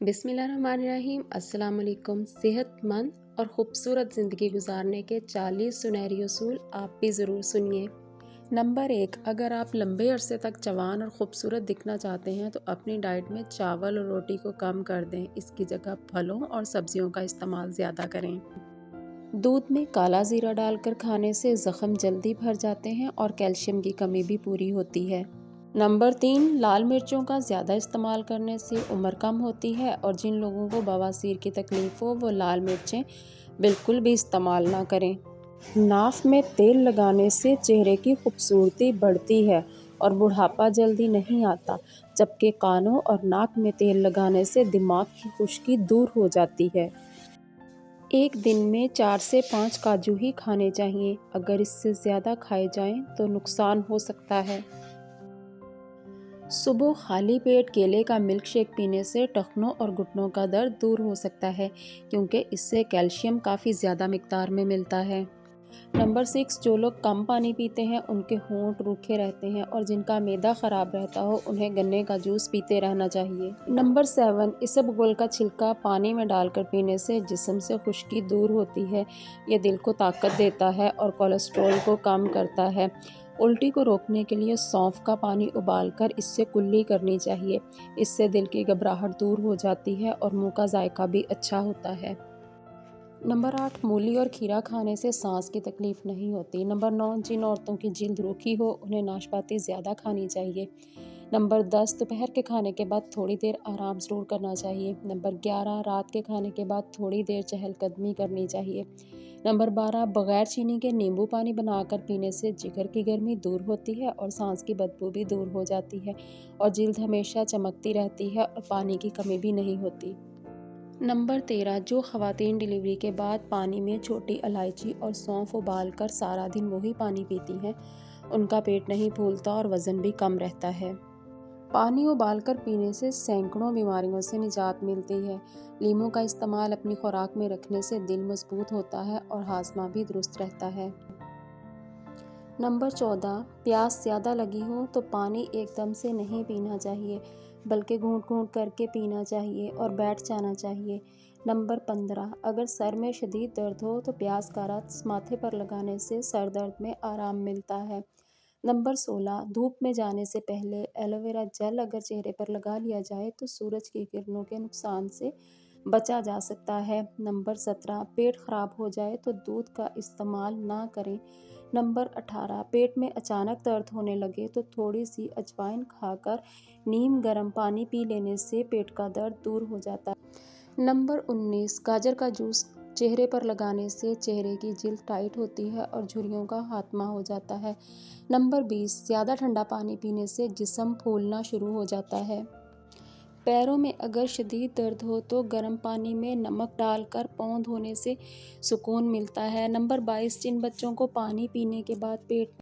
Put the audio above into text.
बिस्मिल्लाहिर्रहमानिर्रहीम। अस्सलाम वालेकुम। सेहतमंद और ख़ूबसूरत ज़िंदगी गुजारने के 40 सुनहरी उसूल आप भी ज़रूर सुनिए। नंबर 1, अगर आप लंबे अरसे तक जवान और ख़ूबसूरत दिखना चाहते हैं तो अपनी डाइट में चावल और रोटी को कम कर दें। इसकी जगह फलों और सब्जियों का इस्तेमाल ज़्यादा करें। दूध में काला ज़ीरा डालकर खाने से ज़ख़म जल्दी भर जाते हैं और कैल्शियम की कमी भी पूरी होती है। नंबर 3, लाल मिर्चों का ज़्यादा इस्तेमाल करने से उम्र कम होती है और जिन लोगों को बवासीर की तकलीफ़ हो वो लाल मिर्चें बिल्कुल भी इस्तेमाल ना करें। नाक में तेल लगाने से चेहरे की खूबसूरती बढ़ती है और बुढ़ापा जल्दी नहीं आता, जबकि कानों और नाक में तेल लगाने से दिमाग की खुश्की दूर हो जाती है। एक दिन में 4 से 5 काजू ही खाने चाहिए। अगर इससे ज़्यादा खाए जाएं तो नुकसान हो सकता है। सुबह खाली पेट केले का मिल्क शेक पीने से टखनों और घुटनों का दर्द दूर हो सकता है, क्योंकि इससे कैल्शियम काफ़ी ज़्यादा मिकदार में मिलता है। नंबर 6, जो लोग कम पानी पीते हैं उनके होंठ रूखे रहते हैं और जिनका मैदा ख़राब रहता हो उन्हें गन्ने का जूस पीते रहना चाहिए। नंबर 7, इसबगोल का छिलका पानी में डालकर पीने से जिस्म से खुश्की दूर होती है। ये दिल को ताकत देता है और कोलेस्ट्रॉल को कम करता है। उल्टी को रोकने के लिए सौंफ का पानी उबालकर इससे कुल्ली करनी चाहिए। इससे दिल की घबराहट दूर हो जाती है और मुंह का जायका भी अच्छा होता है। नंबर 8, मूली और खीरा खाने से सांस की तकलीफ नहीं होती। नंबर 9, जिन औरतों की जिल्द रूखी हो उन्हें नाशपाती ज़्यादा खानी चाहिए। नंबर 10, दोपहर के खाने के बाद थोड़ी देर आराम ज़रूर करना चाहिए। नंबर 11, रात के खाने के बाद थोड़ी देर चहलकदमी करनी चाहिए। नंबर 12, बग़ैर चीनी के नींबू पानी बनाकर पीने से जिगर की गर्मी दूर होती है और सांस की बदबू भी दूर हो जाती है और जिल्द हमेशा चमकती रहती है और पानी की कमी भी नहीं होती। नंबर 13, जो ख़वातीन डिलीवरी के बाद पानी में छोटी इलायची और सौंफ उबालकर सारा दिन वही पानी पीती हैं, उनका पेट नहीं फूलता और वज़न भी कम रहता है। पानी उबालकर पीने से सैकड़ों बीमारियों से निजात मिलती है। लीमू का इस्तेमाल अपनी खुराक में रखने से दिल मजबूत होता है और हाजमा भी दुरुस्त रहता है। नंबर 14, प्यास ज़्यादा लगी हो तो पानी एकदम से नहीं पीना चाहिए, बल्कि घूंट घूंट करके पीना चाहिए और बैठ जाना चाहिए। नंबर 15, अगर सर में शदीद दर्द हो तो प्याज का रस माथे पर लगाने से सर दर्द में आराम मिलता है। नंबर 16, धूप में जाने से पहले एलोवेरा जेल अगर चेहरे पर लगा लिया जाए तो सूरज की किरणों के नुकसान से बचा जा सकता है। नंबर 17, पेट खराब हो जाए तो दूध का इस्तेमाल ना करें। नंबर 18, पेट में अचानक दर्द होने लगे तो थोड़ी सी अजवाइन खाकर नीम गर्म पानी पी लेने से पेट का दर्द दूर हो जाता है। नंबर 19, गाजर का जूस चेहरे पर लगाने से चेहरे की जिल्द टाइट होती है और झुर्रियों का खात्मा हो जाता है। नंबर 20, ज़्यादा ठंडा पानी पीने से जिस्म फूलना शुरू हो जाता है। पैरों में अगर शदीद दर्द हो तो गर्म पानी में नमक डालकर पाँव धोने से सुकून मिलता है। नंबर 22, जिन बच्चों को पानी पीने के बाद पेट